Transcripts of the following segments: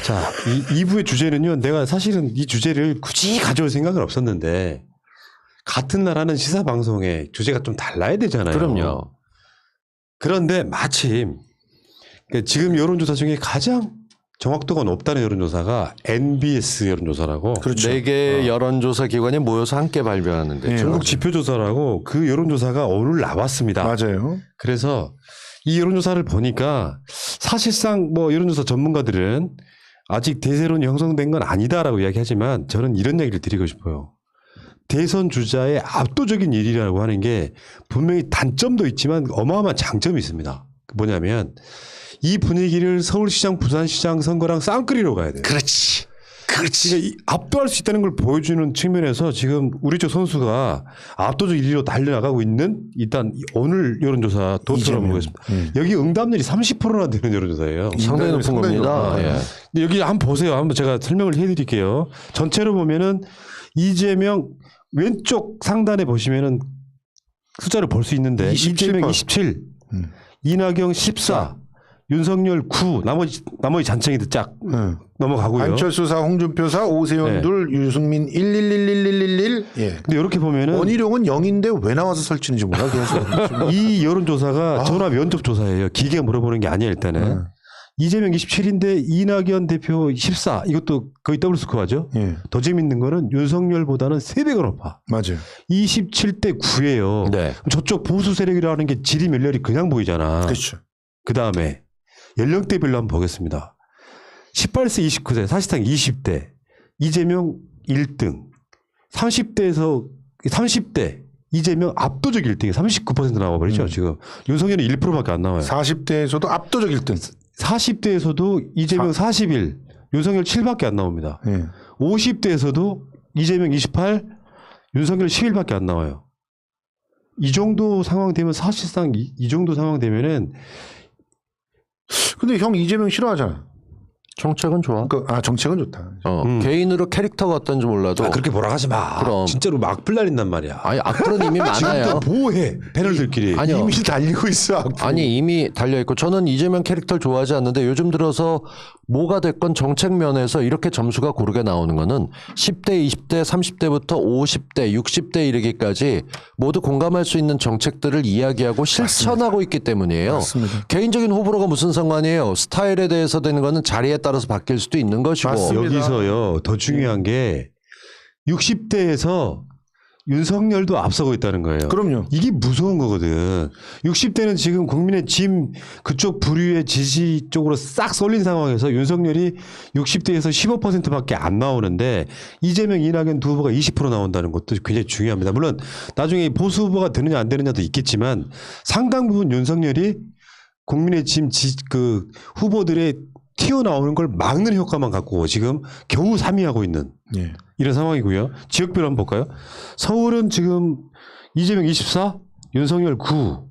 자, 2부의 주제는요. 내가 사실은 이 주제를 굳이 가져올 생각은 없었는데 같은 나라는 시사 방송에 주제가 좀 달라야 되잖아요. 그럼요. 그런데 마침 지금 여론조사 중에 가장 정확도가 높다는 여론조사가 NBS 여론조사라고 그렇죠. 4개 여론조사 기관이 모여서 함께 발표하는데 네, 전국 지표조사라고 그 여론조사가 오늘 나왔습니다. 맞아요. 그래서 이 여론조사를 보니까 사실상 뭐 여론조사 전문가들은 아직 대세론이 형성된 건 아니다라고 이야기하지만 저는 이런 얘기를 드리고 싶어요. 대선 주자의 압도적인 1위라고 하는 게 분명히 단점도 있지만 어마어마한 장점이 있습니다. 뭐냐면 이 분위기를 서울시장, 부산시장 선거랑 쌍끌이로 가야 돼요. 그렇지. 그러니까 압도할 수 있다는 걸 보여주는 측면에서 지금 우리 쪽 선수가 압도적 1위로 달려나가고 있는 일단 오늘 여론조사 도수를 보겠습니다. 여기 응답률이 30%나 되는 여론조사예요. 상당히 높은 상당히 겁니다. 높아요. 예. 근데 여기 한번 보세요. 한번 제가 설명을 해드릴게요. 전체로 보면은 이재명 왼쪽 상단에 보시면은 숫자를 볼 수 있는데 27%. 이재명 27, 이낙연 14, 윤석열 9, 나머지 잔챙이들 쫙 넘어가고요. 안철수 4, 홍준표 4, 오세훈 네. 2, 유승민 1111111. 예. 근데 이렇게 보면은 원희룡은 0인데 왜 나와서 설치는지 몰라. 그래서 이 여론조사가 전화 면접 조사예요. 기계가 물어보는 게 아니에요. 일단은 이재명 27인데 이낙연 대표 14. 이것도 거의 더블 스코어죠. 예. 더 재밌는 거는 윤석열보다는 3배가 높아. 맞아요. 27대 9예요. 네. 저쪽 보수 세력이라는 게 질이 멸렬이 그냥 보이잖아. 그렇죠. 그 다음에 연령대별로 한번 보겠습니다. 18세 29세 사실상 20대 이재명 1등 30대 이재명 압도적 1등이 39% 나와버리죠. 지금 윤석열은 1%밖에 안 나와요. 40대에서도 압도적 1등. 40대에서도 이재명 41 윤석열 7밖에 안 나옵니다. 예. 50대에서도 이재명 28 윤석열 11밖에 안 나와요. 이 정도 상황 되면 사실상 이 정도 상황 되면은 근데 형 이재명 싫어하잖아. 정책은 좋아. 정책은 좋다. 개인으로 캐릭터가 어떤지 몰라도 그렇게 몰아가지 마. 그럼. 진짜로 막 불날린단 말이야. 아니 악플은 이미 많아요. 지금도 보호해 패널들끼리. 아니요. 이미 달리고 있어. 아니 이미 달려있고 저는 이재명 캐릭터를 좋아하지 않는데 요즘 들어서 뭐가 됐건 정책 면에서 이렇게 점수가 고르게 나오는 거는 10대, 20대, 30대부터 50대, 60대 이르기까지 모두 공감할 수 있는 정책들을 이야기하고 실천하고 있기 때문이에요. 맞습니다. 개인적인 호불호가 무슨 상관이에요. 스타일에 대해서 되는 거는 자리에 따라서 바뀔 수도 있는 것이고. 맞습니다. 여기서요 더 중요한 게 60대에서 윤석열도 앞서고 있다는 거예요. 그럼요. 이게 무서운 거거든. 60대는 지금 국민의 짐 그쪽 부류의 지지 쪽으로 싹 쏠린 상황에서 윤석열이 60대에서 15%밖에 안 나오는데 이재명, 이낙연 두 후보가 20% 나온다는 것도 굉장히 중요합니다. 물론 나중에 보수 후보가 되느냐 안 되느냐도 있겠지만 상당 부분 윤석열이 국민의 짐 그 후보들의 튀어나오는 걸 막는 효과만 갖고 지금 겨우 3위하고 있는 예. 이런 상황이고요. 지역별로 한번 볼까요? 서울은 지금 이재명 24, 윤석열 9,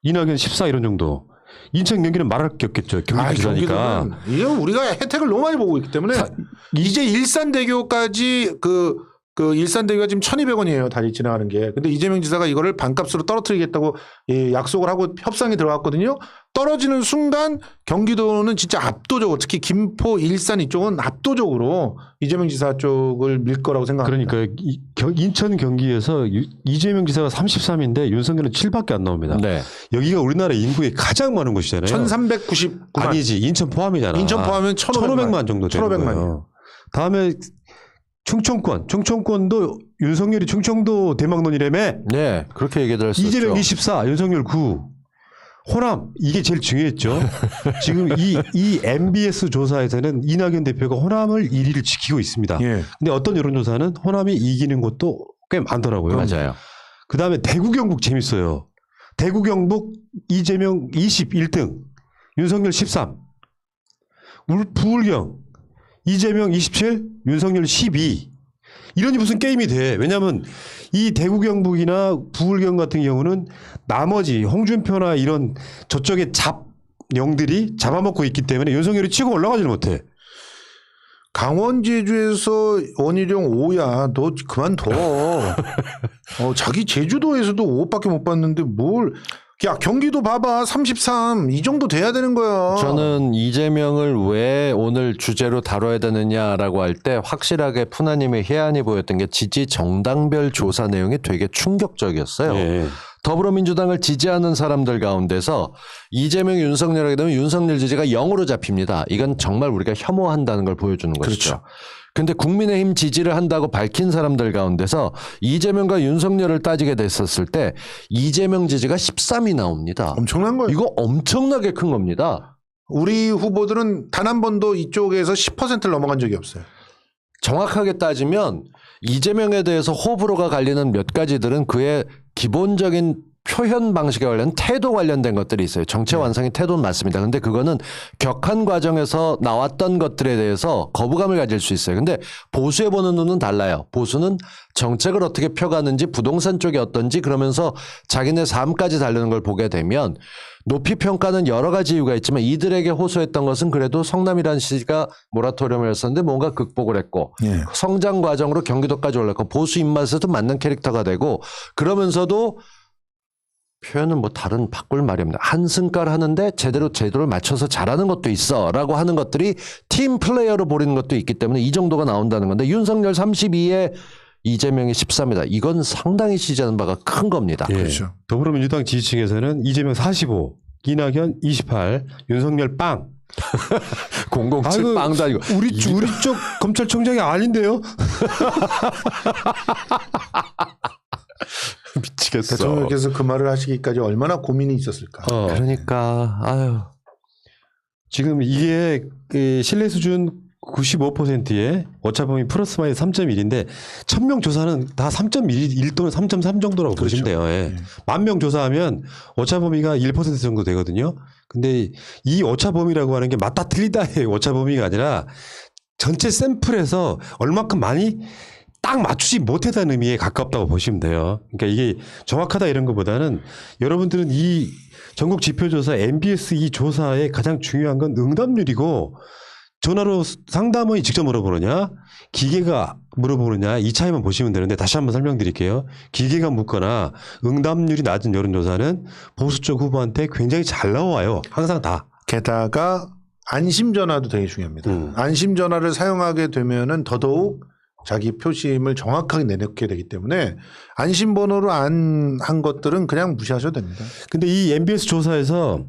이낙연 14 이런 정도. 인천 경기는 말할 게 없겠죠. 경기도지사니까. 경기도는 이게 우리가 혜택을 너무 많이 보고 있기 때문에 이제 일산대교까지 그 일산대교가 지금 1,200원이에요. 다리 지나가는 게. 근데 이재명 지사가 이거를 반값으로 떨어뜨리겠다고 약속을 하고 협상이 들어갔거든요. 떨어지는 순간 경기도는 진짜 압도적으로 특히 김포, 일산 이쪽은 압도적으로 이재명 지사 쪽을 밀 거라고 생각합니다. 그러니까 인천 경기에서 이재명 지사가 33인데 윤석열은 7밖에 안 나옵니다. 네. 여기가 우리나라 인구에 가장 많은 곳이잖아요. 1399만. 아니지. 인천 포함이잖아. 인천 포함하면 1,500만 정도 되는 1,500만 거예요. 다음에 충청권도 윤석열이 충청도 대망론이라며. 네. 그렇게 얘기 들었었죠. 이재명 24, 윤석열 9. 호남 이게 제일 중요했죠. 지금 이 MBS 조사에서는 이낙연 대표가 호남을 1위를 지키고 있습니다. 예. 근데 어떤 여론조사는 호남이 이기는 것도 꽤 많더라고요. 맞아요. 그다음에 대구 경북 재밌어요. 대구 경북 이재명 21등, 윤석열 13. 부울경 이재명 27, 윤석열 12. 이러니 무슨 게임이 돼. 왜냐하면 이 대구 경북이나 부울경 같은 경우는 나머지 홍준표나 이런 저쪽의 잡영들이 잡아먹고 있기 때문에 윤석열이 치고 올라가지를 못해. 강원 제주에서 원희룡 5야. 너 그만둬. 자기 제주도에서도 5밖에 못 봤는데 뭘 야, 경기도 봐봐. 33. 이 정도 돼야 되는 거야. 저는 이재명을 왜 오늘 주제로 다뤄야 되느냐라고 할 때 확실하게 푸나님의 해안이 보였던 게 지지 정당별 조사 내용이 되게 충격적이었어요. 예. 더불어민주당을 지지하는 사람들 가운데서 이재명, 윤석열에게 되면 윤석열 지지가 0으로 잡힙니다. 이건 정말 우리가 혐오한다는 걸 보여주는 것이죠. 그렇죠. 근데 국민의힘 지지를 한다고 밝힌 사람들 가운데서 이재명과 윤석열을 따지게 됐었을 때 이재명 지지가 13이 나옵니다. 엄청난 거예요. 이거 엄청나게 큰 겁니다. 우리 후보들은 단 한 번도 이쪽에서 10%를 넘어간 적이 없어요. 정확하게 따지면 이재명에 대해서 호불호가 갈리는 몇 가지들은 그의 기본적인 표현 방식에 관련 태도 관련된 것들이 있어요. 정치 완성의 태도는 맞습니다. 근데 그거는 격한 과정에서 나왔던 것들에 대해서 거부감을 가질 수 있어요. 근데 보수에 보는 눈은 달라요. 보수는 정책을 어떻게 펴가는지 부동산 쪽이 어떤지 그러면서 자기네 삶까지 다루는 걸 보게 되면 높이 평가는 여러 가지 이유가 있지만 이들에게 호소했던 것은 그래도 성남이라는 시가 모라토리엄이었었는데 뭔가 극복을 했고 예. 성장 과정으로 경기도까지 올랐고 보수 입맛에도 맞는 캐릭터가 되고 그러면서도 표현은 뭐 다른 바꿀 말이 없네. 한승깔 하는데 제대로를 맞춰서 잘하는 것도 있어 라고 하는 것들이 팀 플레이어로 보이는 것도 있기 때문에 이 정도가 나온다는 건데 윤석열 32에 이재명이 13이다. 이건 상당히 지지하는 바가 큰 겁니다. 예. 그렇죠. 더불어민주당 지지층에서는 이재명 45, 이낙연 28, 윤석열 빵. 007 아이고, 빵도 아니고 우리 쪽 검찰총장이 아닌데요? 미치겠어. 대통령께서 그 말을 하시기까지 얼마나 고민이 있었을까. 그러니까 아유. 지금 이게 그 신뢰 수준 95%에 오차범위 플러스 마이너스 3.1인데 1000명 조사는 다 3.1 또는 3.3 정도라고 보시면 돼요. 예. 10,000명 조사하면 오차범위가 1% 정도 되거든요. 근데 이 오차범위라고 하는 게 맞다 틀리다의 오차범위가 아니라 전체 샘플에서 얼마큼 많이 딱 맞추지 못했다는 의미에 가깝다고 보시면 돼요. 그러니까 이게 정확하다 이런 것보다는 여러분들은 이 전국 지표조사 MBS 이 조사의 가장 중요한 건 응답률이고 전화로 상담원이 직접 물어보느냐 기계가 물어보느냐 이 차이만 보시면 되는데 다시 한번 설명드릴게요. 기계가 묻거나 응답률이 낮은 여론조사는 보수 쪽 후보한테 굉장히 잘 나와요. 항상 다. 게다가 안심전화도 되게 중요합니다. 안심전화를 사용하게 되면은 더더욱 자기 표심을 정확하게 내놓게 되기 때문에 안심번호로 안 한 것들은 그냥 무시하셔도 됩니다. 근데 이 MBS 조사에서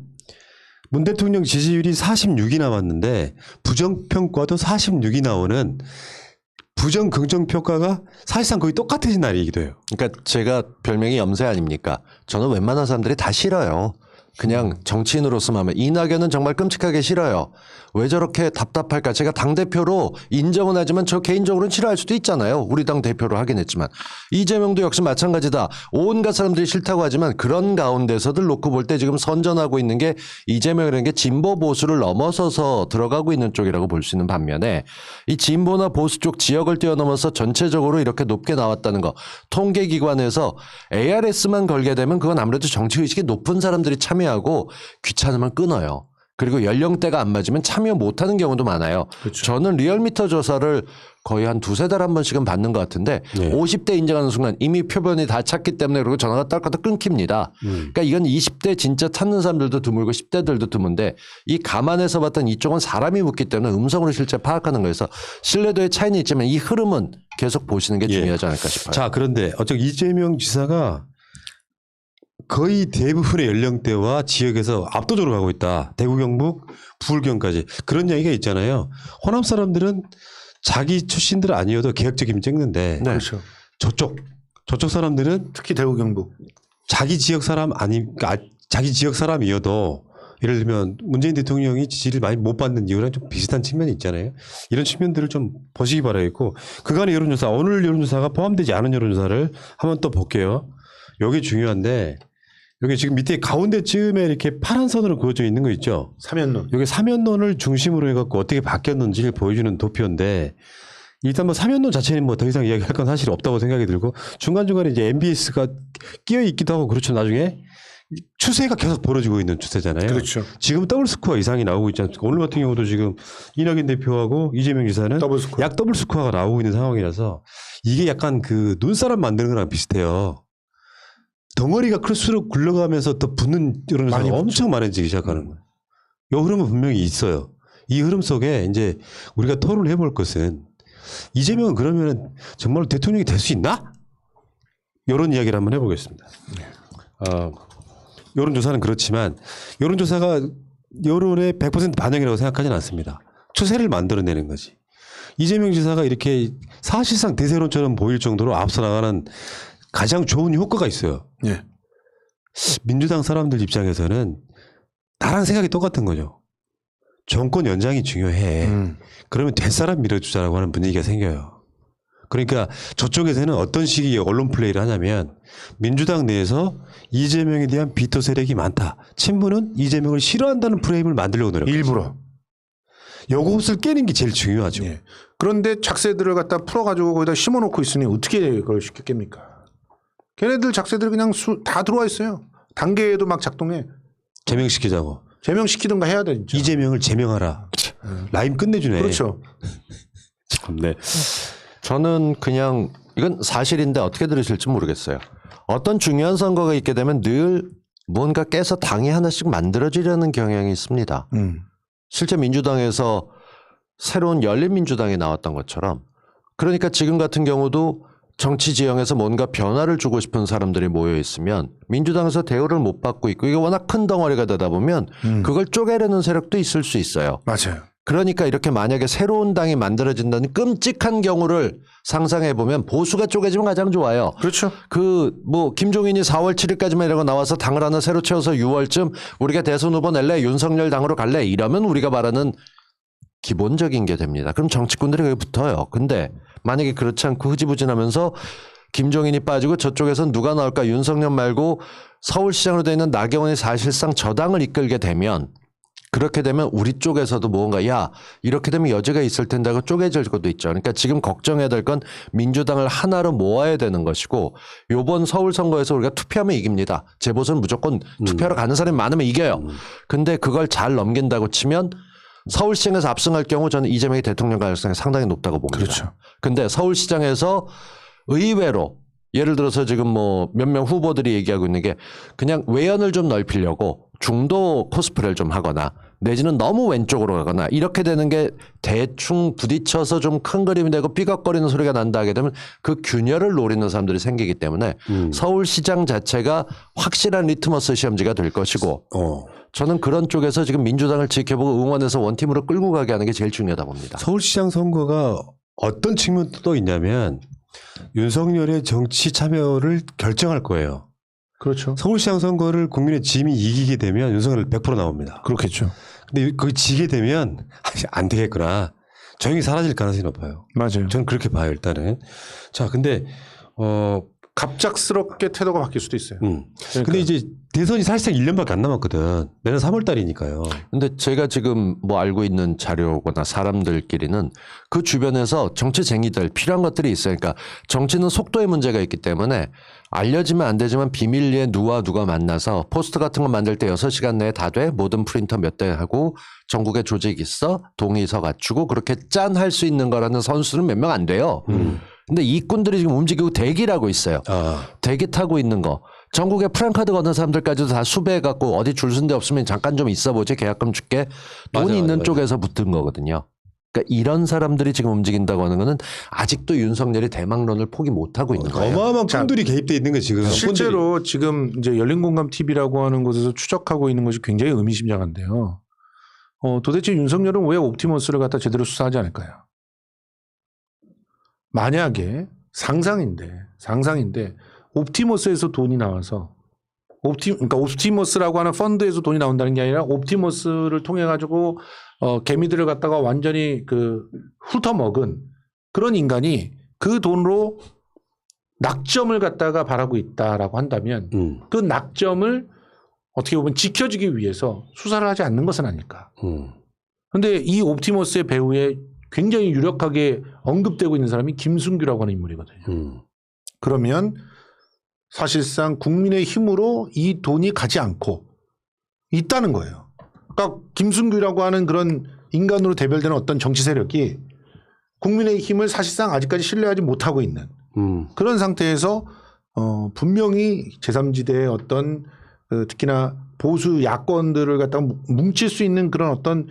문 대통령 지지율이 46이 나왔는데 부정평가도 46이 나오는 부정 긍정 평가가 사실상 거의 똑같아진 날이기도 해요. 그러니까 제가 별명이 염세 아닙니까? 저는 웬만한 사람들이 다 싫어요. 그냥 정치인으로서만 하면 이낙연은 정말 끔찍하게 싫어요. 왜 저렇게 답답할까? 제가 당대표로 인정은 하지만 저 개인적으로는 싫어할 수도 있잖아요. 우리 당 대표로 하긴 했지만. 이재명도 역시 마찬가지다. 온갖 사람들이 싫다고 하지만 그런 가운데서들 놓고 볼 때 지금 선전하고 있는 게 이재명이라는 게 진보 보수를 넘어서서 들어가고 있는 쪽이라고 볼 수 있는 반면에 이 진보나 보수 쪽 지역을 뛰어넘어서 전체적으로 이렇게 높게 나왔다는 거. 통계기관에서 ARS만 걸게 되면 그건 아무래도 정치의식이 높은 사람들이 참여하고 귀찮으면 끊어요. 그리고 연령대가 안 맞으면 참여 못하는 경우도 많아요. 그렇죠. 저는 리얼미터 조사를 거의 한 두세 달 한 번씩은 받는 것 같은데 네. 50대 인정하는 순간 이미 표본이 다 찼기 때문에 그리고 전화가 딸깍딸 끊깁니다. 그러니까 이건 20대 진짜 찾는 사람들도 드물고 10대들도 드문데 이 감안해서 봤던 이쪽은 사람이 묻기 때문에 음성으로 실제 파악하는 거여서 신뢰도의 차이는 있지만 이 흐름은 계속 보시는 게 예. 중요하지 않을까 싶어요. 자, 그런데 어차피 이재명 지사가 거의 대부분의 연령대와 지역에서 압도적으로 가고 있다. 대구, 경북, 부울경까지. 그런 이야기가 있잖아요. 호남 사람들은 자기 출신들 아니어도 개혁적이면 찍는데 네. 그렇죠. 저쪽 사람들은 특히 대구 경북. 자기 지역 사람 그러니까 자기 지역 사람이어도 예를 들면 문재인 대통령이 지지를 많이 못 받는 이유랑 좀 비슷한 측면이 있잖아요. 이런 측면들을 좀 보시기 바라겠고 그간의 여론조사 오늘 여론조사가 포함되지 않은 여론조사를 한번 또 볼게요. 여기 중요한데 여기 지금 밑에 가운데쯤에 이렇게 파란 선으로 그어져 있는 거 있죠. 사면론. 여기 사면론을 중심으로 해갖고 어떻게 바뀌었는지를 보여주는 도표인데 일단 뭐 사면론 자체는 뭐 더 이상 이야기할 건 사실 없다고 생각이 들고 중간중간에 이제 MBS가 끼어 있기도 하고 그렇죠. 나중에 추세가 계속 벌어지고 있는 추세잖아요. 그렇죠. 지금 더블 스코어 이상이 나오고 있지 않습니까? 오늘 같은 경우도 지금 이낙연 대표하고 이재명 지사는 더블 스코어. 약 더블 스코어가 나오고 있는 상황이라서 이게 약간 그 눈사람 만드는 거랑 비슷해요. 덩어리가 클수록 굴러가면서 더 붙는 여론조사가 많이 엄청 많아지기 시작하는 거예요. 이 흐름은 분명히 있어요. 이 흐름 속에 이제 우리가 토론을 해볼 것은 이재명은 그러면 정말 대통령이 될 수 있나? 이런 이야기를 한번 해보겠습니다. 여론조사는 그렇지만 여론조사가 여론의 100% 반영이라고 생각하지는 않습니다. 추세를 만들어내는 거지. 이재명 지사가 이렇게 사실상 대세론처럼 보일 정도로 앞서 나가는 가장 좋은 효과가 있어요. 예. 민주당 사람들 입장에서는 나랑 생각이 똑같은 거죠. 정권 연장이 중요해. 그러면 될 사람 밀어주자라고 하는 분위기가 생겨요. 그러니까 저쪽에서는 어떤 식의 언론 플레이를 하냐면 민주당 내에서 이재명에 대한 비토 세력이 많다. 친문은 이재명을 싫어한다는 프레임을 만들려고 노력해요. 일부러. 요것을 깨는 게 제일 중요하죠. 예. 그런데 작세들을 갖다 풀어가지고 거기다 심어놓고 있으니 어떻게 그걸 쉽게 깹니까? 걔네들 작세들 그냥 다 들어와 있어요. 단계에도 막 작동해. 제명시키자고. 제명시키든가 해야 돼 진짜. 이재명을 제명하라. 라임 끝내주네. 그렇죠. 참네. 저는 그냥 이건 사실인데 어떻게 들으실지 모르겠어요. 어떤 중요한 선거가 있게 되면 늘 뭔가 깨서 당이 하나씩 만들어지려는 경향이 있습니다. 실제 민주당에서 새로운 열린민주당이 나왔던 것처럼 그러니까 지금 같은 경우도 정치 지형에서 뭔가 변화를 주고 싶은 사람들이 모여 있으면 민주당에서 대우를 못 받고 있고 이게 워낙 큰 덩어리가 되다 보면 그걸 쪼개려는 세력도 있을 수 있어요. 맞아요. 그러니까 이렇게 만약에 새로운 당이 만들어진다는 끔찍한 경우를 상상해 보면 보수가 쪼개지면 가장 좋아요. 그렇죠. 그 뭐 김종인이 4월 7일까지만 이라고 나와서 당을 하나 새로 채워서 6월쯤 우리가 대선 후보 낼래 윤석열 당으로 갈래 이러면 우리가 말하는 기본적인 게 됩니다. 그럼 정치꾼들이 거기 붙어요. 근데 만약에 그렇지 않고 흐지부진하면서 김종인이 빠지고 저쪽에선 누가 나올까 윤석열 말고 서울시장으로 되어 있는 나경원이 사실상 저당을 이끌게 되면 그렇게 되면 우리 쪽에서도 뭔가 야 이렇게 되면 여지가 있을 텐데 하고 쪼개질 것도 있죠. 그러니까 지금 걱정해야 될 건 민주당을 하나로 모아야 되는 것이고 요번 서울 선거에서 우리가 투표하면 이깁니다. 재보선 무조건 투표하러 가는 사람이 많으면 이겨요. 근데 그걸 잘 넘긴다고 치면 서울시장에서 압승할 경우 저는 이재명이 대통령 가능성이 상당히 높다고 봅니다. 그렇죠. 근데 서울시장에서 의외로 예를 들어서 지금 뭐 몇 명 후보들이 얘기하고 있는 게 그냥 외연을 좀 넓히려고 중도 코스프레를 좀 하거나 내지는 너무 왼쪽으로 가거나 이렇게 되는 게 대충 부딪혀서 좀 큰 그림이 되고 삐걱거리는 소리가 난다 하게 되면 그 균열을 노리는 사람들이 생기기 때문에 서울시장 자체가 확실한 리트머스 시험지가 될 것이고 저는 그런 쪽에서 지금 민주당을 지켜보고 응원해서 원팀으로 끌고 가게 하는 게 제일 중요하다 봅니다. 서울시장 선거가 어떤 측면도 또 있냐면 윤석열의 정치 참여를 결정할 거예요. 그렇죠. 서울시장 선거를 국민의 짐이 이기게 되면 윤석열 100% 나옵니다. 그렇겠죠. 근데 그 지게 되면 안 되겠구나. 조용히 사라질 가능성이 높아요. 맞아요. 저는 그렇게 봐요 일단은. 자, 근데 갑작스럽게 태도가 바뀔 수도 있어요. 근데 이제 대선이 사실상 1년밖에 안 남았거든. 내년 3월 달이니까요. 근데 제가 지금 뭐 알고 있는 자료거나 사람들끼리는 그 주변에서 정치쟁이들 필요한 것들이 있어요. 그러니까 정치는 속도의 문제가 있기 때문에 알려지면 안 되지만 비밀리에 누가 만나서 포스트 같은 거 만들 때 6시간 내에 다 돼. 모든 프린터 몇 대 하고 전국에 조직 있어. 동의서 갖추고 그렇게 짠 할 수 있는 거라는 선수는 몇 명 안 돼요. 근데 이꾼들이 지금 움직이고 대기를 하고 있어요. 대기 타고 있는 거. 전국에 프랜카드 거는 사람들까지도 다 수배해갖고 어디 줄 쓴 데 없으면 잠깐 좀 있어보지 계약금 줄게. 돈이 맞아, 있는 맞아. 쪽에서 붙은 거거든요. 그러니까 이런 사람들이 지금 움직인다고 하는 거는 아직도 윤석열이 대망론을 포기 못하고 있는 거예요. 어마어마한 꾼들이 개입돼 있는 거 지금. 실제로 지금 이제 열린공감 TV라고 하는 곳에서 추적하고 있는 것이 굉장히 의미심장한데요. 도대체 윤석열은 왜 옵티머스를 갖다 제대로 수사하지 않을까요? 만약에 상상인데 옵티머스에서 돈이 나와서 그러니까 옵티머스라고 하는 펀드에서 돈이 나온다는 게 아니라 옵티머스를 통해 가지고 개미들을 갖다가 완전히 그 훑어먹은 그런 인간이 그 돈으로 낙점을 갖다가 바라고 있다라고 한다면 그 낙점을 어떻게 보면 지켜주기 위해서 수사를 하지 않는 것은 아닐까. 그런데 이 옵티머스의 배후에 굉장히 유력하게 언급되고 있는 사람이 김순규라고 하는 인물이거든요. 그러면 사실상 국민의 힘으로 이 돈이 가지 않고 있다는 거예요. 그러니까 김순규라고 하는 그런 인간으로 대별되는 어떤 정치 세력이 국민의 힘을 사실상 아직까지 신뢰하지 못하고 있는 그런 상태에서 분명히 제3지대의 어떤 특히나 보수 야권들을 갖다가 뭉칠 수 있는 그런 어떤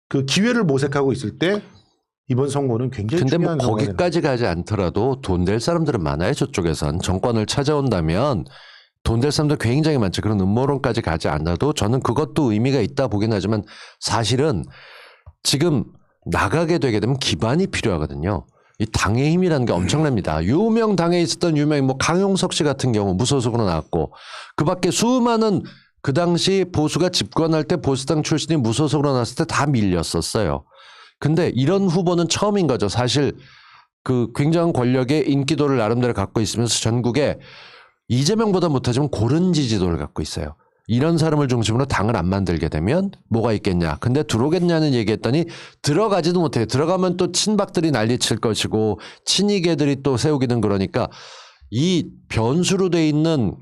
그 기회를 모색하고 있을 때 이번 선거는 굉장히 근데 뭐 중요한 선거가 되는 거기까지 가지 않더라도 돈 될 사람들은 많아요. 저쪽에선 정권을 찾아온다면 돈 될 사람들 굉장히 많죠. 그런 음모론까지 가지 않아도 저는 그것도 의미가 있다 보긴 하지만 사실은 지금 나가게 되게 되면 기반이 필요하거든요. 이 당의 힘이라는 게 엄청납니다. 유명 당에 있었던 유명 뭐 강용석 씨 같은 경우 무소속으로 나왔고 그밖에 수많은 그 당시 보수가 집권할 때 보수당 출신이 무소속으로 나왔을 때 다 밀렸었어요. 근데 이런 후보는 처음인 거죠. 사실 그 굉장한 권력의 인기도를 나름대로 갖고 있으면서 전국에 이재명보다 못하지만 고른 지지도를 갖고 있어요. 이런 사람을 중심으로 당을 안 만들게 되면 뭐가 있겠냐. 근데 들어오겠냐는 얘기했더니 들어가지도 못해요. 들어가면 또 친박들이 난리칠 것이고 친이계들이 또 세우기는 그러니까 이 변수로 돼 있는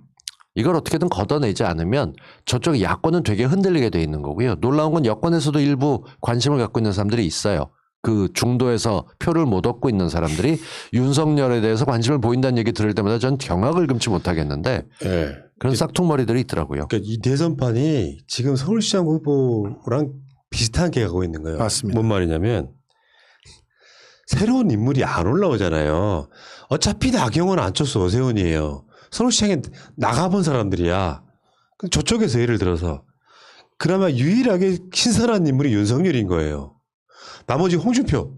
이걸 어떻게든 걷어내지 않으면 저쪽 야권은 되게 흔들리게 돼 있는 거고요. 놀라운 건 여권에서도 일부 관심을 갖고 있는 사람들이 있어요. 그 중도에서 표를 못 얻고 있는 사람들이 윤석열에 대해서 관심을 보인다는 얘기 들을 때마다 전 경악을 금치 못하겠는데 네. 그런 싹퉁머리들이 있더라고요. 그러니까 이 대선판이 지금 서울시장 후보랑 비슷하게 가고 있는 거예요. 맞습니다. 뭔 말이냐면 새로운 인물이 안 올라오잖아요. 어차피 나경원, 안철수, 오세훈이에요. 서울시장에 나가본 사람들이야. 저쪽에서 예를 들어서 그나마 유일하게 신선한 인물이 윤석열인 거예요. 나머지 홍준표.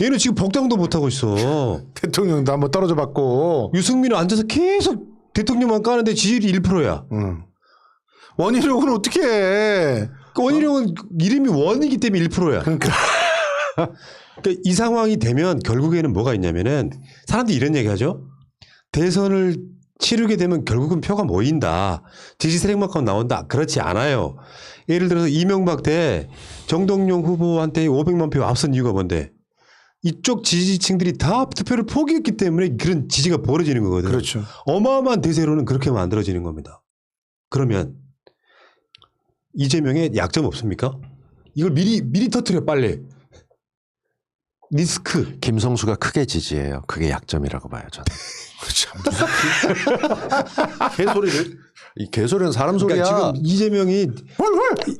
얘는 지금 복당도 못하고 있어. 대통령도 한번 떨어져 봤고 유승민은 앉아서 계속 대통령만 까는데 지지율이 1%야. 원희룡은 어떻게 해? 원희룡은 이름이 원이기 때문에 1%야. 그러니까 그러니까 이 상황이 되면 결국에는 뭐가 있냐면은 사람들이 이런 얘기 하죠. 대선을 치르게 되면 결국은 표가 모인다. 지지 세력만큼 나온다. 그렇지 않아요. 예를 들어서 이명박 때 정동영 후보한테 500만 표 앞선 이유가 뭔데? 이쪽 지지층들이 다 투표를 포기했기 때문에 그런 지지가 벌어지는 거거든요. 그렇죠. 어마어마한 대세로는 그렇게 만들어지는 겁니다. 그러면 이재명의 약점 없습니까? 이걸 미리 터뜨려 빨리. 리스크. 김성수가 크게 지지해요. 그게 약점이라고 봐요. 저는. 개소리를. 이 개소리는 사람 소리야. 그러니까 지금 이재명이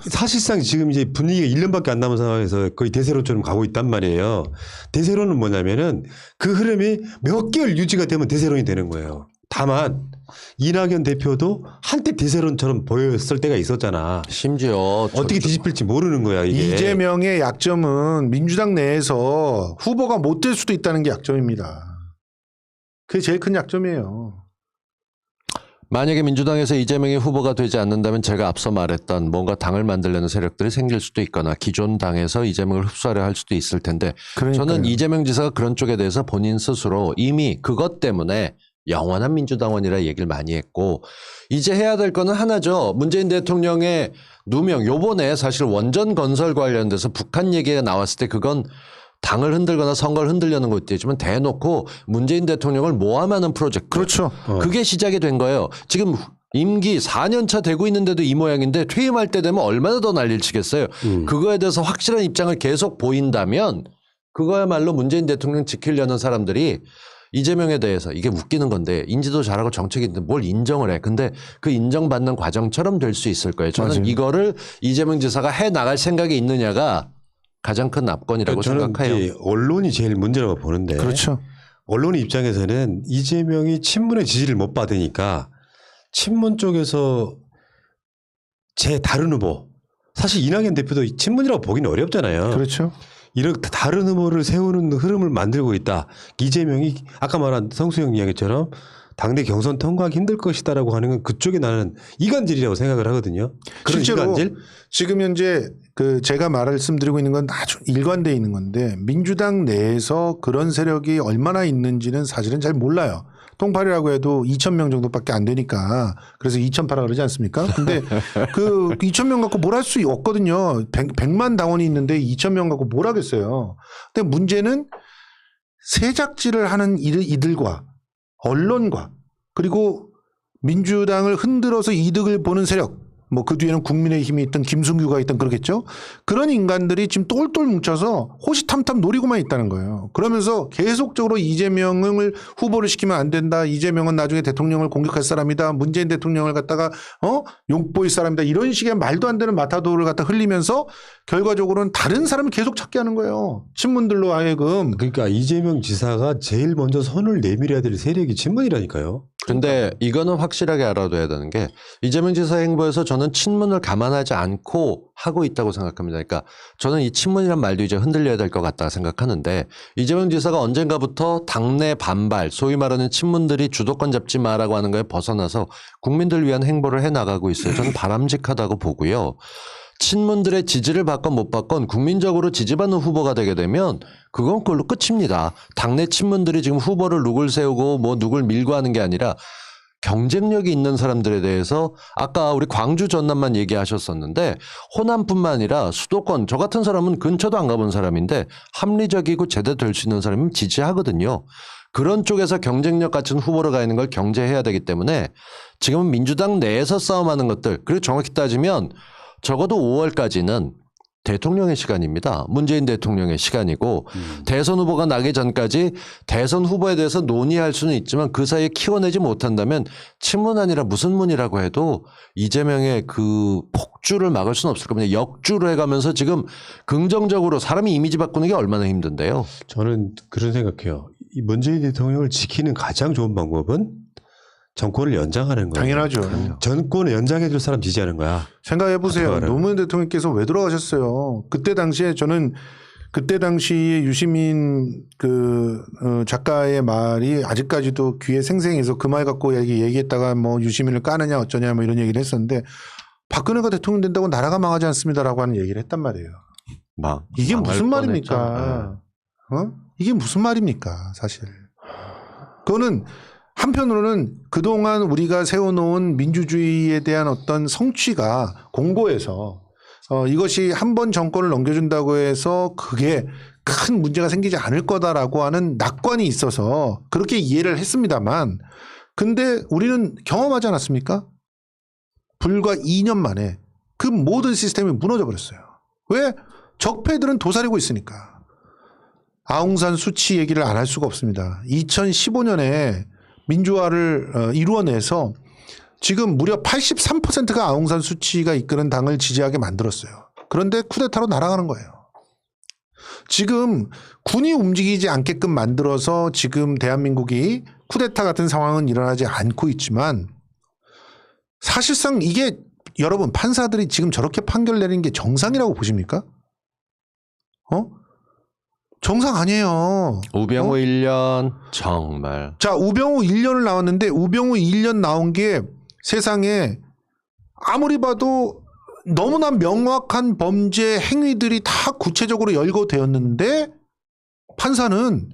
사실상 지금 이제 분위기가 1년밖에 안 남은 상황에서 거의 대세론처럼 가고 있단 말이에요. 대세론은 뭐냐면은 그 흐름이 몇 개월 유지가 되면 대세론이 되는 거예요. 다만 이낙연 대표도 한때 대세론처럼 보였을 때가 있었잖아. 심지어 어떻게 뒤집힐지 모르는 거야 이게. 이재명의 약점은 민주당 내에서 후보가 못 될 수도 있다는 게 약점입니다. 그게 제일 큰 약점이에요. 만약에 민주당에서 이재명이 후보가 되지 않는다면 제가 앞서 말했던 뭔가 당을 만들려는 세력들이 생길 수도 있거나 기존 당에서 이재명을 흡수하려 할 수도 있을 텐데 그러니까요. 저는 이재명 지사가 그런 쪽에 대해서 본인 스스로 이미 그것 때문에 영원한 민주당원이라 얘기를 많이 했고 이제 해야 될 거는 하나죠. 문재인 대통령의 누명 요번에 사실 원전 건설 관련돼서 북한 얘기가 나왔을 때 그건 당을 흔들거나 선거를 흔들려는 것도 있지만 대놓고 문재인 대통령을 모함하는 프로젝트. 그렇죠. 그게 시작이 된 거예요. 지금 임기 4년 차 되고 있는데도 이 모양인데 퇴임할 때 되면 얼마나 더 난리를 치겠어요. 그거에 대해서 확실한 입장을 계속 보인다면 그거야말로 문재인 대통령 지키려는 사람들이 이재명에 대해서 이게 웃기는 건데 인지도 잘하고 정책이 있는데 뭘 인정을 해. 근데 그 인정받는 과정처럼 될 수 있을 거예요. 저는 맞아요. 이거를 이재명 지사가 해 나갈 생각이 있느냐가 가장 큰 압권이라고 저는 생각해요. 이제 언론이 제일 문제라고 보는데 그렇죠. 언론 입장에서는 이재명이 친문의 지지를 못 받으니까 친문 쪽에서 제 다른 후보 사실 이낙연 대표도 친문이라고 보기는 어렵잖아요. 그렇죠. 이런 다른 후보를 세우는 흐름을 만들고 있다. 이재명이 아까 말한 성수형 이야기처럼 당내 경선 통과하기 힘들 것이다라고 하는 건 그쪽에 나는 이간질이라고 생각을 하거든요. 그런 실제로 이간질? 지금 현재 그 제가 말씀드리고 있는 건 아주 일관되어 있는 건데 민주당 내에서 그런 세력이 얼마나 있는지는 사실은 잘 몰라요. 통팔이라고 해도 2,000명 정도밖에 안 되니까 그래서 2,008라 그러지 않습니까? 근데 그 2,000명 갖고 뭘 할 수 없거든요. 100만 당원이 있는데 2,000명 갖고 뭘 하겠어요. 근데 문제는 세작질을 하는 이들과 언론과 그리고 민주당을 흔들어서 이득을 보는 세력 뭐 그 뒤에는 국민의힘이 있든 김승규가 있든 그러겠죠. 그런 인간들이 지금 똘똘 뭉쳐서 호시탐탐 노리고만 있다는 거예요. 그러면서 계속적으로 이재명을 후보를 시키면 안 된다. 이재명은 나중에 대통령을 공격할 사람이다. 문재인 대통령을 갖다가 욕보일 사람이다. 이런 식의 말도 안 되는 마타도를 갖다 흘리면서 결과적으로는 다른 사람을 계속 찾게 하는 거예요. 친문들로 하여금. 그러니까 이재명 지사가 제일 먼저 손을 내밀어야 될 세력이 친문이라니까요. 근데 이거는 확실하게 알아둬야 되는 게 이재명 지사 행보에서 저는 친문을 감안하지 않고 하고 있다고 생각합니다. 그러니까 저는 이 친문이란 말도 이제 흔들려야 될 것 같다 생각하는데 이재명 지사가 언젠가부터 당내 반발, 소위 말하는 친문들이 주도권 잡지 마라고 하는 거에 벗어나서 국민들을 위한 행보를 해나가고 있어요. 저는 바람직하다고 보고요. 친문들의 지지를 받건 못 받건 국민적으로 지지받는 후보가 되게 되면 그건 그걸로 끝입니다. 당내 친문들이 지금 후보를 누굴 세우고 뭐 누굴 밀고 하는 게 아니라 경쟁력이 있는 사람들에 대해서 아까 우리 광주 전남만 얘기하셨었는데 호남뿐만 아니라 수도권 저 같은 사람은 근처도 안 가본 사람인데 합리적이고 제대로 될 수 있는 사람이면 지지하거든요. 그런 쪽에서 경쟁력 갖춘 후보로 가 있는 걸 경제해야 되기 때문에 지금은 민주당 내에서 싸움하는 것들 그리고 정확히 따지면 적어도 5월까지는 대통령의 시간입니다. 문재인 대통령의 시간이고 대선 후보가 나기 전까지 대선 후보에 대해서 논의할 수는 있지만 그 사이에 키워내지 못한다면 친문 아니라 무슨 문이라고 해도 이재명의 그 폭주를 막을 수는 없을 겁니다. 역주로 해가면서 지금 긍정적으로 사람이 이미지 바꾸는 게 얼마나 힘든데요. 저는 그런 생각해요. 이 문재인 대통령을 지키는 가장 좋은 방법은 정권을 연장하는 거예요. 당연하죠. 정권을 연장해 줄 사람 지지하는 거야. 생각해 보세요. 노무현 대통령께서 왜 돌아가셨어요? 그때 당시에 저는 그때 당시에 유시민 작가의 말이 아직까지도 귀에 생생해서 그 말 갖고 얘기했다가 뭐 유시민을 까느냐 어쩌냐 뭐 이런 얘기를 했었는데 박근혜가 대통령 된다고 나라가 망하지 않습니다라고 하는 얘기를 했단 말이에요. 이게 무슨 말입니까? 이게 무슨 말입니까? 사실. 그거는 한편으로는 그동안 우리가 세워놓은 민주주의에 대한 어떤 성취가 공고해서 이것이 한 번 정권을 넘겨준다고 해서 그게 큰 문제가 생기지 않을 거다라고 하는 낙관이 있어서 그렇게 이해를 했습니다만 근데 우리는 경험하지 않았습니까? 불과 2년 만에 그 모든 시스템이 무너져 버렸어요. 왜? 적폐들은 도사리고 있으니까. 아웅산 수치 얘기를 안 할 수가 없습니다. 2015년에 민주화를 이루어내서 지금 무려 83%가 아웅산 수치가 이끄는 당을 지지하게 만들었어요. 그런데 쿠데타로 날아가는 거예요. 지금 군이 움직이지 않게끔 만들어서 지금 대한민국이 쿠데타 같은 상황은 일어나지 않고 있지만 사실상 이게 여러분 판사들이 지금 저렇게 판결 내리는 게 정상이라고 보십니까? 정상 아니에요. 우병우 1년 정말. 자, 우병우 1년을 나왔는데 우병우 1년 나온 게 세상에 아무리 봐도 너무나 명확한 범죄 행위들이 다 구체적으로 열거되었는데 판사는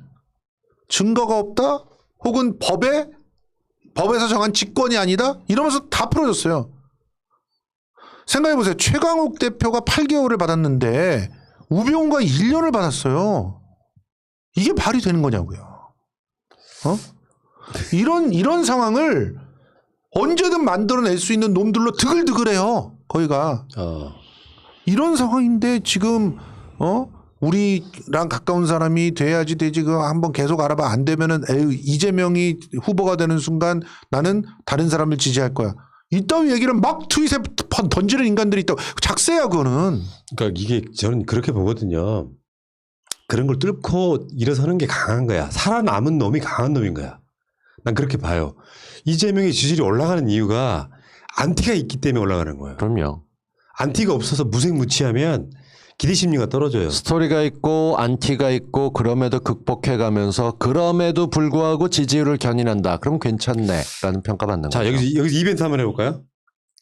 증거가 없다? 혹은 법에서 정한 직권이 아니다? 이러면서 다 풀어줬어요. 생각해보세요. 최강욱 대표가 8개월을 받았는데 우병우가 1년을 받았어요. 이게 말이 되는 거냐고요. 이런 상황을 언제든 만들어낼 수 있는 놈들로 드글드글해요. 거기가. 이런 상황인데 지금 우리랑 가까운 사람이 돼야지 되지 그 한번 계속 알아봐 안 되면은 에휴 이재명이 후보가 되는 순간 나는 다른 사람을 지지할 거야. 이따위 얘기를 막 트윗에 던지는 인간들이 있다고. 작세야 그거는. 그러니까 이게 저는 그렇게 보거든요. 그런 걸 뚫고 일어서는 게 강한 거야. 살아남은 놈이 강한 놈인 거야. 난 그렇게 봐요. 이재명의 지지율이 올라가는 이유가 안티가 있기 때문에 올라가는 거예요. 그럼요. 안티가 없어서 무색무취하면 기대 심리가 떨어져요. 스토리가 있고 안티가 있고 그럼에도 극복해가면서 그럼에도 불구하고 지지율을 견인한다. 그럼 괜찮네라는 평가받는 자, 거죠. 여기서 이벤트 한번 해볼까요?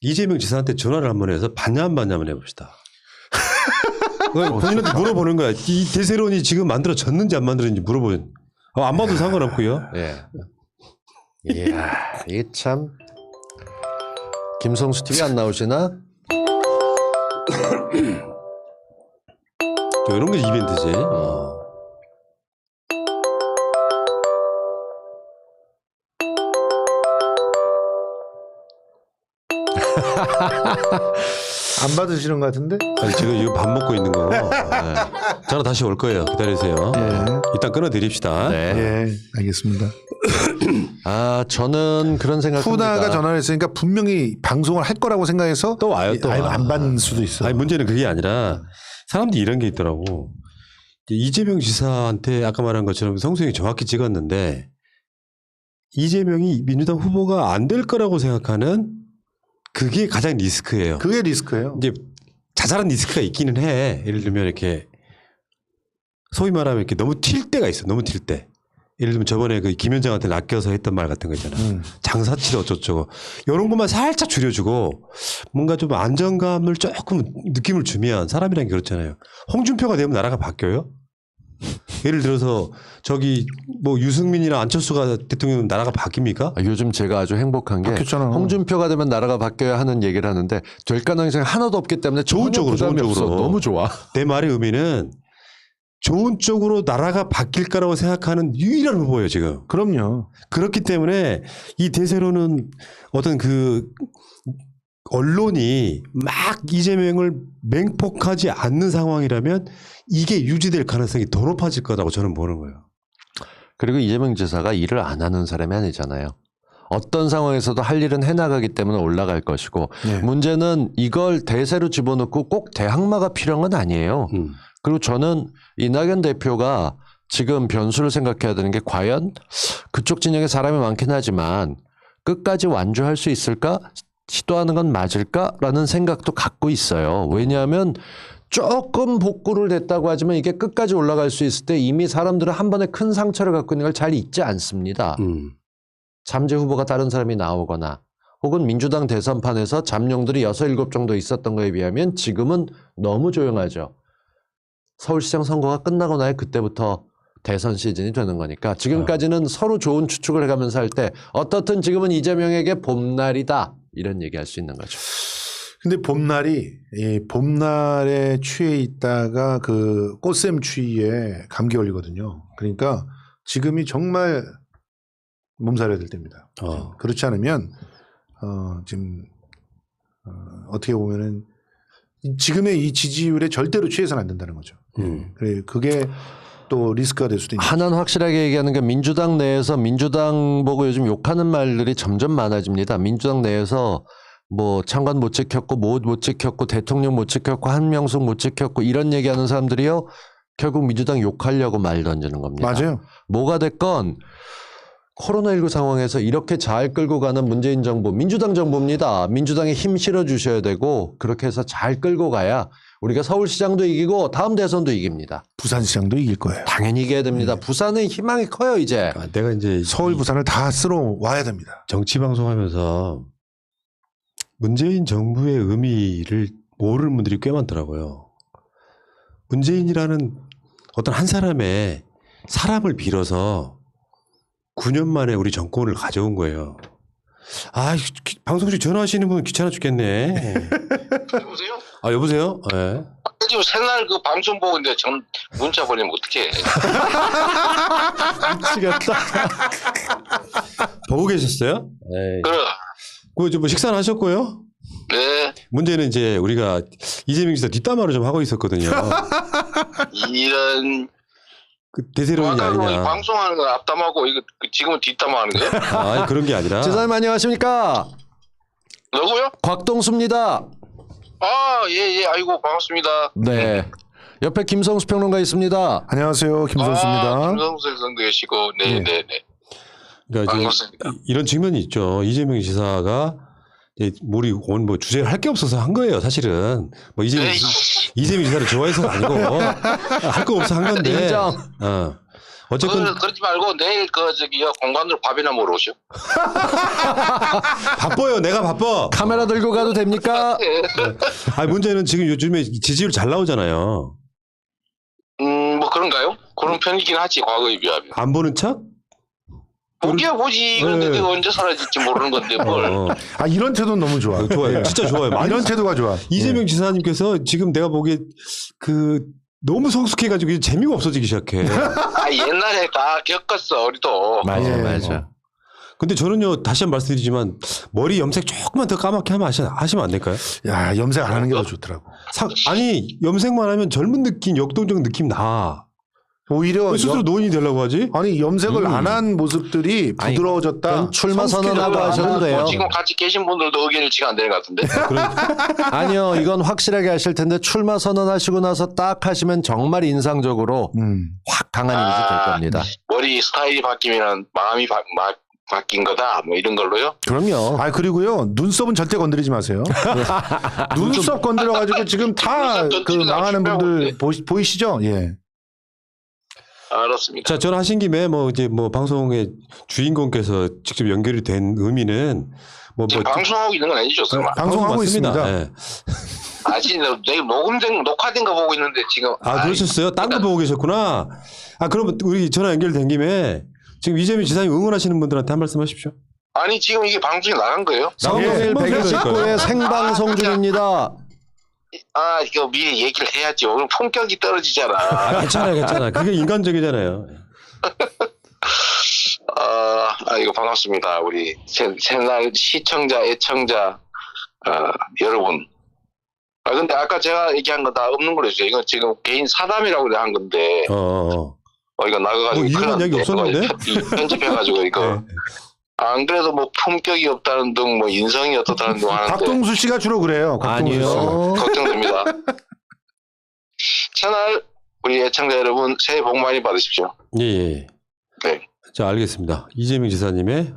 이재명 지사한테 전화를 한번 해서 반야반야 한번 해봅시다. 본인한테 물어보는 거야. 이 대세론이 지금 만들어졌는지 안 만들어졌는지 물어보는. 안 봐도 상관없고요. 예. 이야, 이게 참 김성수 TV 안 나오시나? 이런 게 이벤트지. 안 받으시는 것 같은데? 아니, 지금 이거 밥 먹고 있는 거. 네. 전화 다시 올 거예요. 기다리세요. 일단 끊어드립시다. 네. 예, 알겠습니다. 저는 그런 생각합니다. 푸나가 전화를 했으니까 분명히 방송을 할 거라고 생각해서 또 와요, 또 아예 와. 안 받는 수도 있어. 아니, 문제는 그게 아니라 사람들이 이런 게 있더라고. 이재명 지사한테 아까 말한 것처럼 성수형이 정확히 찍었는데 이재명이 민주당 후보가 안 될 거라고 생각하는 그게 가장 리스크예요. 그게 리스크예요. 이제 자잘한 리스크가 있기는 해. 예를 들면 이렇게 소위 말하면 이렇게 너무 튈 때가 있어. 너무 튈 때. 예를 들면 저번에 그 김현정한테 낚여서 했던 말 같은 거 있잖아. 장사치도 어쩌고저쩌고. 이런 것만 살짝 줄여주고 뭔가 좀 안정감을 조금 느낌을 주면 사람이란 게 그렇잖아요. 홍준표가 되면 나라가 바뀌어요? 예를 들어서 저기 뭐 유승민이나 안철수가 대통령 나라가 바뀝니까? 요즘 제가 아주 행복한 게 바뀌었잖아. 홍준표가 되면 나라가 바뀌어야 하는 얘기를 하는데 될 가능성이 하나도 없기 때문에 좋은 쪽으로, 부담이 좋은 없어. 쪽으로. 너무 좋아. 내 말의 의미는 좋은 쪽으로 나라가 바뀔 거라고 생각하는 유일한 후보예요, 지금. 그럼요. 그렇기 때문에 이 대세로는 어떤 그 언론이 막 이재명을 맹폭하지 않는 상황이라면 이게 유지될 가능성이 더 높아질 거라고 저는 보는 거예요. 그리고 이재명 지사가 일을 안 하는 사람이 아니잖아요. 어떤 상황에서도 할 일은 해나가기 때문에 올라갈 것이고 네. 문제는 이걸 대세로 집어넣고 꼭 대항마가 필요한 건 아니에요. 그리고 저는 이낙연 대표가 지금 변수를 생각해야 되는 게 과연 그쪽 진영에 사람이 많긴 하지만 끝까지 완주할 수 있을까? 시도하는 건 맞을까라는 생각도 갖고 있어요. 왜냐하면 조금 복구를 됐다고 하지만 이게 끝까지 올라갈 수 있을 때 이미 사람들은 한 번에 큰 상처를 갖고 있는 걸 잘 잊지 않습니다. 잠재 후보가 다른 사람이 나오거나 혹은 민주당 대선판에서 잠룡들이 6, 7 정도 있었던 거에 비하면 지금은 너무 조용하죠. 서울시장 선거가 끝나고 나야 그때부터 대선 시즌이 되는 거니까 지금까지는 서로 좋은 추측을 해가면서 할 때 어떻든 지금은 이재명에게 봄날이다 이런 얘기할 수 있는 거죠. 근데 봄날이 이 봄날에 취해 있다가 그 꽃샘 추위에 감기 걸리거든요. 그러니까 지금이 정말 몸살해야 될 때입니다. 그렇지 않으면 지금 어떻게 보면은 지금의 이 지지율에 절대로 취해서는 안 된다는 거죠. 그래 그게 또 리스크가 될 수도 있는. 하나는 확실하게 얘기하는 게 민주당 내에서 민주당 보고 요즘 욕하는 말들이 점점 많아집니다. 민주당 내에서 뭐 장관 못 지켰고 못 지켰고 대통령 못 지켰고 한명숙 못 지켰고 이런 얘기하는 사람들이요. 결국 민주당 욕하려고 말 던지는 겁니다. 맞아요. 뭐가 됐건 코로나19 상황에서 이렇게 잘 끌고 가는 문재인 정부, 민주당 정부입니다. 민주당에 힘 실어주셔야 되고 그렇게 해서 잘 끌고 가야 우리가 서울시장도 이기고 다음 대선도 이깁니다. 부산시장도 이길 거예요. 당연히 이겨야 됩니다. 부산은 희망이 커요 이제. 내가 이제 서울 부산을 다 쓸어 와야 됩니다. 정치 방송하면서 문재인 정부의 의미를 모르는 분들이 꽤 많더라고요. 문재인이라는 어떤 한 사람의 사람을 빌어서 9년 만에 우리 정권을 가져온 거예요. 아, 방송국 전화하시는 분 귀찮아 죽겠네. 여보세요? 아, 여보세요? 네. 지금 새날 그 방송 보고 있는데 전 문자 보내면 어떡해. 미치겠다. 보고 계셨어요? 네. 그래. 뭐 식사는 하셨고요? 네. 문제는 이제 우리가 이재명 지사 뒷담화를 좀 하고 있었거든요. 이런 그 대세론이 아니냐. 방송하는 건 앞담하고 이거 지금은 뒷담화하는 거예요? 아, 그런 게 아니라. 지사님 안녕하십니까? 누구요? 곽동수입니다. 아, 예. 아이고 반갑습니다. 네. 옆에 김성수 평론가 있습니다. 안녕하세요. 김선수입니다. 김성수 선도 계시고, 네. 그러니까 반갑습니다. 이런 측면이 있죠. 이재명 지사가 우리 오늘 뭐 주제를 할 게 없어서 한 거예요. 사실은 뭐 이재명 지사를 좋아해서는 아니고 할 거 없어 한 건데. 인정. 어쨌든 그러지 말고 내일 공관으로 밥이나 먹으러 오시오. 바빠요. 내가 바빠. 카메라 들고 가도 됩니까? 아, 문제는 지금 요즘에 지지율 잘 나오잖아요. 뭐 그런가요? 그런 편이긴 하지 과거에 비하면. 안 보는 척? 보기야 보지. 그런데 네. 내가 언제 사라질지 모르는 건데 뭘. 아 이런 태도는 너무 좋아. 좋아요. 진짜 좋아요. 이런 태도가 좋아. 이재명 지사님께서 지금 내가 보기에 너무 성숙해가지고 이제 재미가 없어지기 시작해. 옛날에 다 겪었어 우리도. 맞아, 예. 맞아. 근데 저는요 다시 한번 말씀드리지만 머리 염색 조금만 더 까맣게 하시면 안 될까요? 야, 염색 안 하는 게 더 좋더라고. 아니 염색만 하면 젊은 느낌, 역동적 느낌 나. 오히려 왜 스스로 노인이 되려고 하지? 아니 염색을 안 한 모습들이 아니, 부드러워졌다. 그건 출마 선언하고 하셔도 돼요. 지금 같이 계신 분들도 의견이 일치가 안 되는 것 같은데. 아니요, 이건 확실하게 하실 텐데 출마 선언하시고 나서 딱 하시면 정말 인상적으로 확 강한 이미지 될 겁니다. 머리 스타일이 바뀌면 마음이 바뀐 거다. 뭐 이런 걸로요. 그럼요. 아 그리고요 눈썹은 절대 건드리지 마세요. 눈썹 건드려가지고 지금 다 눈썹 그 던지는 망하는 거 분들 보이시죠? 예. 알았습니다. 자, 저는 하신 김에 뭐 이제 뭐 방송의 주인공께서 직접 연결이 된 의미는 지금 방송하고 있는 건 아니죠, 설마? 방송하고 맞습니다. 있습니다. 예. 아직 내가 녹화된 거 보고 있는데 지금. 아, 그러셨어요? 딴 거 보고 계셨구나. 아, 그러면 우리 전화 연결된 김에 지금 이재명 지사님 응원하시는 분들한테 한 말씀 하십시오. 아니 지금 이게 방송이 나간 거예요? 성일 생방송 119의 생방송 중입니다. 아 이거 미리 얘기를 해야지. 오늘 품격이 떨어지잖아. 아, 괜찮아요. 그게 인간적이잖아요. 이거 반갑습니다. 우리 새날 시청자, 애청자 여러분. 근데 아까 제가 얘기한 거 다 없는 걸로 했어요. 이거 지금 개인 사담이라고 한 건데. 이거 나가가지고. 뭐 이런 얘기 없었는데? 편집해가지고 이거. 네. 안 그래도 뭐 품격이 없다는 등, 뭐 인성이 어떻다는 등 하는데. 박동수 씨가 주로 그래요. 박동수 씨가. 아니요. 걱정됩니다. 새날 우리 애청자 여러분 새해 복 많이 받으십시오. 예. 네. 자, 알겠습니다. 이재명 지사님의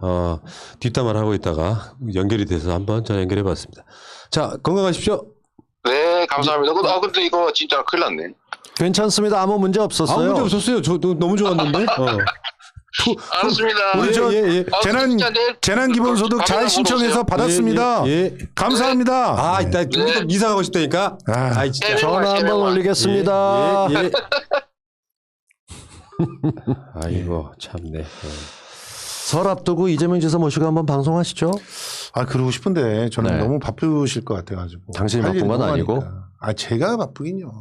뒷담화를 하고 있다가 연결이 돼서 한번 전화 연결해 봤습니다. 자, 건강하십시오. 네, 감사합니다. 근데 이거 진짜 큰일 났네. 괜찮습니다. 아무 문제 없었어요. 아무 문제 없었어요. 저 너무 좋았는데. 알았습니다. 우리 저 예. 재난 기본소득 잘 신청해서 받았습니다. 예. 감사합니다. 아, 이따 좀 이사 가고 싶다니까. 아, 진짜. 전화 한번 올리겠습니다. 예. 아이고, 참네. 설 앞두고 이재명 지사 모시고 한번 방송하시죠. 아 그러고 싶은데 저는 네. 너무 바쁘실 것 같아가지고. 당신이 할 바쁜 일이 건 너무 아니고? 많으니까. 아 제가 바쁘긴요.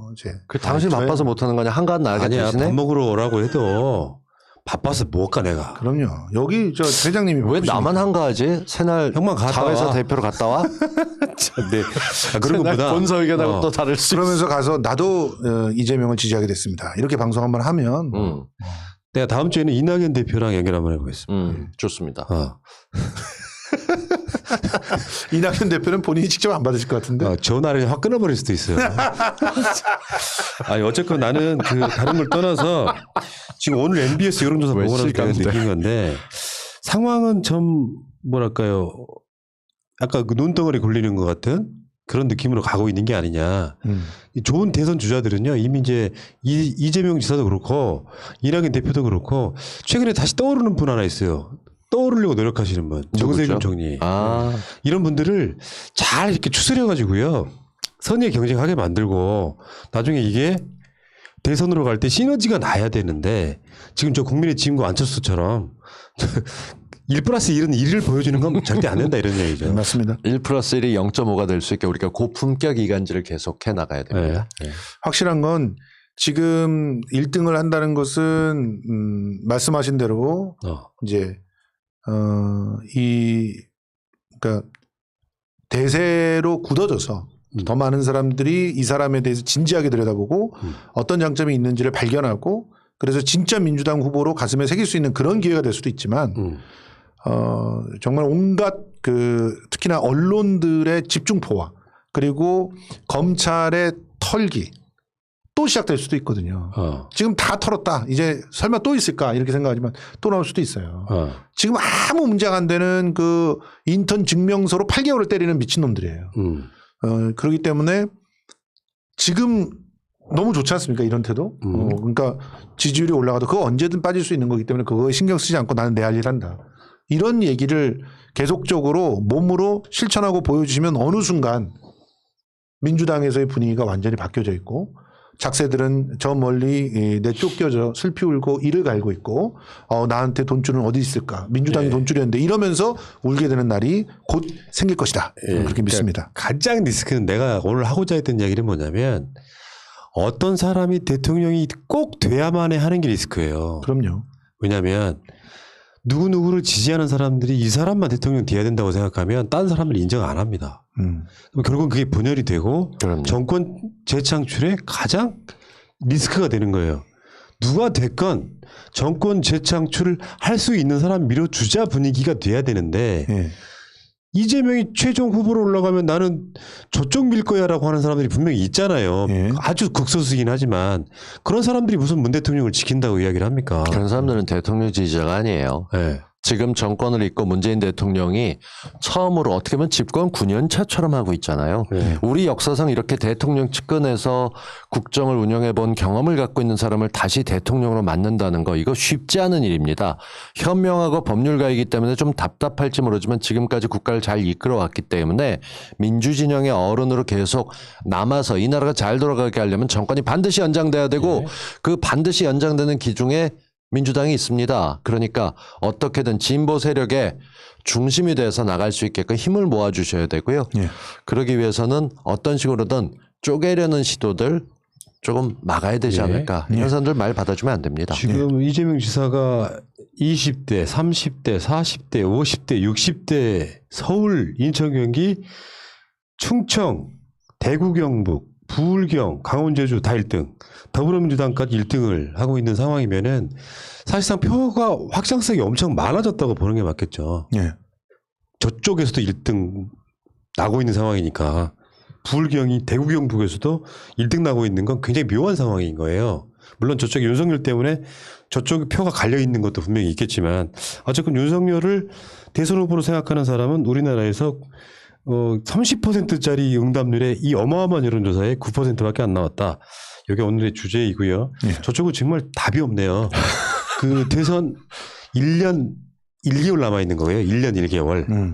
당신 바빠서 못하는 거냐? 한가한 날개 아니야, 대신에? 밥 먹으러 오라고 해도 바빠서 못 가, 내가. 그럼요. 여기 저 회장님이 왜 바쁘시니까. 나만 한가하지? 새날 형만 갔다 자회사 와. 대표로 갔다 와? 네. 그런 것보다. 본사 의견하고 또 다를 수 있어. 그러면서 가서 나도 이재명을 지지하게 됐습니다. 이렇게 방송 한번 하면 내가 다음 주에는 이낙연 대표랑 연결 한번 해보겠습니다. 좋습니다. 이낙연 대표는 본인이 직접 안 받으실 것 같은데. 전화를 확 끊어버릴 수도 있어요. 아니, 어쨌건 나는 그 다른 걸 떠나서 지금 오늘 MBS 여론조사 왜 보고 나서 내가 실감돼? 느낀 건데 상황은 좀 뭐랄까요. 아까 그 눈덩어리 굴리는 것 같은 그런 느낌으로 가고 있는 게 아니냐. 이 좋은 대선 주자들은요 이미 이제 이재명 지사도 그렇고 이낙연 대표도 그렇고 최근에 다시 떠오르는 분 하나 있어요. 떠오르려고 노력하시는 분. 정세균 누구죠? 총리. 아, 이런 분들을 잘 이렇게 추스려가지고요. 선의에 경쟁하게 만들고 나중에 이게 대선으로 갈 때 시너지가 나야 되는데 지금 저 국민의 지금과 안철수처럼 1+1은 1을 보여주는 건 절대 안 된다 이런 얘기죠. 맞습니다. 1+1이 0.5가 될 수 있게 우리가 고품격 이간질을 계속해 나가야 됩니다. 네. 확실한 건 지금 1등을 한다는 것은 말씀하신 대로 이제 그러니까 대세로 굳어져서 더 많은 사람들이 이 사람에 대해서 진지하게 들여다보고 어떤 장점이 있는지를 발견하고 그래서 진짜 민주당 후보로 가슴에 새길 수 있는 그런 기회가 될 수도 있지만 정말 온갖 특히나 언론들의 집중포화 그리고 검찰의 털기 또 시작될 수도 있거든요. 지금 다 털었다. 이제 설마 또 있을까 이렇게 생각하지만 또 나올 수도 있어요. 지금 아무 문제가 안 되는 그 인턴 증명서로 8개월을 때리는 미친놈들이에요. 그렇기 때문에 지금 너무 좋지 않습니까? 이런 태도. 그러니까 지지율이 올라가도 그거 언제든 빠질 수 있는 거기 때문에 그거에 신경 쓰지 않고 나는 내 할 일 한다. 이런 얘기를 계속적으로 몸으로 실천하고 보여주시면 어느 순간 민주당에서의 분위기가 완전히 바뀌어져 있고 작세들은 저 멀리 내쫓겨져 슬피 울고 이를 갈고 있고 나한테 돈줄은 어디 있을까 민주당이 돈줄이었는데 이러면서 울게 되는 날이 곧 생길 것이다. 그렇게 믿습니다. 가장 리스크는 내가 오늘 하고자 했던 이야기는 뭐냐면 어떤 사람이 대통령이 꼭 돼야만 하는 게 리스크예요. 그럼요. 왜냐하면 누구누구를 지지하는 사람들이 이 사람만 대통령 돼야 된다고 생각하면 다른 사람들 인정 안 합니다. 그럼 결국은 그게 분열이 되고 그럼요. 정권 재창출에 가장 리스크가 되는 거예요. 누가 됐건 정권 재창출을 할 수 있는 사람 밀어주자 분위기가 돼야 되는데 예. 이재명이 최종 후보로 올라가면 나는 저쪽 밀 거야라고 하는 사람들이 분명히 있잖아요. 예. 아주 극소수긴 하지만 그런 사람들이 무슨 문 대통령을 지킨다고 이야기를 합니까? 그런 사람들은 대통령 지지자가 아니에요. 네. 지금 정권을 잇고 문재인 대통령이 처음으로 어떻게 보면 집권 9년 차처럼 하고 있잖아요. 네. 우리 역사상 이렇게 대통령 측근에서 국정을 운영해 본 경험을 갖고 있는 사람을 다시 대통령으로 만든다는 거 이거 쉽지 않은 일입니다. 현명하고 법률가이기 때문에 좀 답답할지 모르지만 지금까지 국가를 잘 이끌어왔기 때문에 민주진영의 어른으로 계속 남아서 이 나라가 잘 돌아가게 하려면 정권이 반드시 연장돼야 되고 그 반드시 연장되는 기중에 민주당이 있습니다. 그러니까 어떻게든 진보 세력의 중심이 돼서 나갈 수 있게끔 힘을 모아주셔야 되고요. 예. 그러기 위해서는 어떤 식으로든 쪼개려는 시도들 조금 막아야 되지 예. 않을까. 이런 사람들 말 받아주면 안 됩니다. 지금 이재명 지사가 20대, 30대, 40대, 50대, 60대 서울, 인천, 경기, 충청, 대구, 경북, 부울경, 강원, 제주 다 1등, 더불어민주당까지 1등을 하고 있는 상황이면은 사실상 표가 확장성이 엄청 많아졌다고 보는 게 맞겠죠. 예. 저쪽에서도 1등 나고 있는 상황이니까 부울경이 대구, 경북에서도 1등 나고 있는 건 굉장히 묘한 상황인 거예요. 물론 저쪽에 윤석열 때문에 저쪽 표가 갈려 있는 것도 분명히 있겠지만 어쨌든 윤석열을 대선 후보로 생각하는 사람은 우리나라에서 30%짜리 응답률에 이 어마어마한 여론조사에 9%밖에 안 나왔다. 이게 오늘의 주제이고요. 예. 저쪽은 정말 답이 없네요. 그 대선 1년 1개월 남아 있는 거예요. 1년 1개월.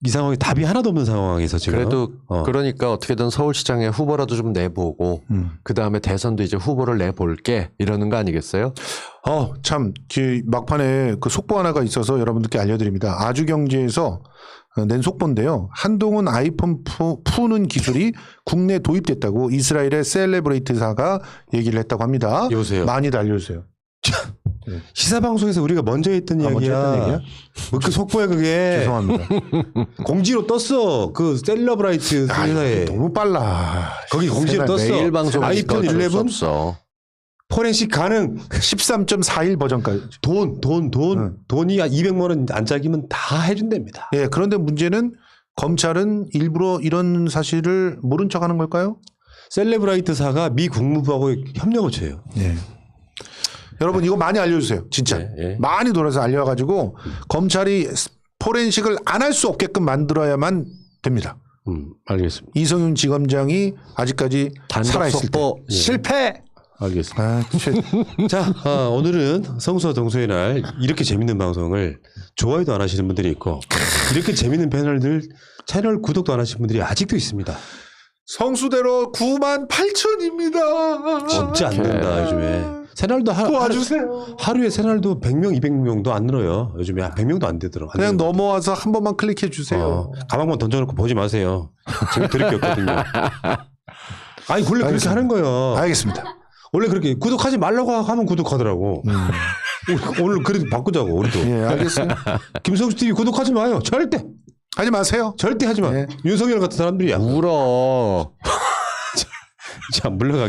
이 상황에 답이 하나도 없는 상황에서 지금. 그래도 그러니까 어떻게든 서울시장에 후보라도 좀 내보고 그다음에 대선도 이제 후보를 내볼게 이러는 거 아니겠어요? 참, 막판에 그 속보 하나가 있어서 여러분들께 알려드립니다. 아주경제에서 낸 속보인데요. 한동훈 아이폰 푸는 기술이 국내 도입됐다고 이스라엘의 셀레브레이트사가 얘기를 했다고 합니다. 여보세요. 많이들 알려주세요. 시사 방송에서 우리가 먼저 했던 먼저 이야기야. 했던 얘기야? 뭐 그 속보야 그게. 죄송합니다. 공지로 떴어. 그 셀러브라이트 회사에. 너무 빨라. 거기 공지로 떴어. 매일 방송을 아이폰 11 없어. 포렌식 가능. 13.41 버전까지. 돈이 200만 원 안짝이면 다 해준답니다. 예, 그런데 문제는 검찰은 일부러 이런 사실을 모른 척 하는 걸까요? 셀레브라이트사가 미 국무부하고 협력을 쳐요. 예. 여러분 이거 많이 알려주세요. 진짜. 예. 많이 돌아서 알려가지고 검찰이 포렌식을 안 할 수 없게끔 만들어야만 됩니다. 알겠습니다. 이성윤 지검장이 아직까지 단독 살아있을 때. 속보 실패. 알겠습니다. 아, 자, 오늘은 성수와 동서의 날 이렇게 재밌는 방송을 좋아요도 안 하시는 분들이 있고 이렇게 재밌는 채널 구독도 안 하시는 분들이 아직도 있습니다. 성수대로 98,000입니다. 진짜 안 된다 요즘에. 새날도 도와주세요. 하루에 새날도 100명, 200명도 안 늘어요. 요즘에 100명도 안 되더라고요. 그냥 넘어와서 한 번만 클릭해 주세요. 가방만 던져놓고 보지 마세요. 제가 드릴 게 없거든요. 아니 원래 그렇게 알겠습니다. 하는 거예요. 알겠습니다. 원래 그렇게 구독하지 말라고 하면 구독하더라고. 오늘 그래도 바꾸자고 우리도. 예, 알겠습니다. 김성수 TV 구독하지 마요. 절대 하지 마세요. 절대 하지 마. 예. 윤석열 같은 사람들이야. 울어. 자 물러가.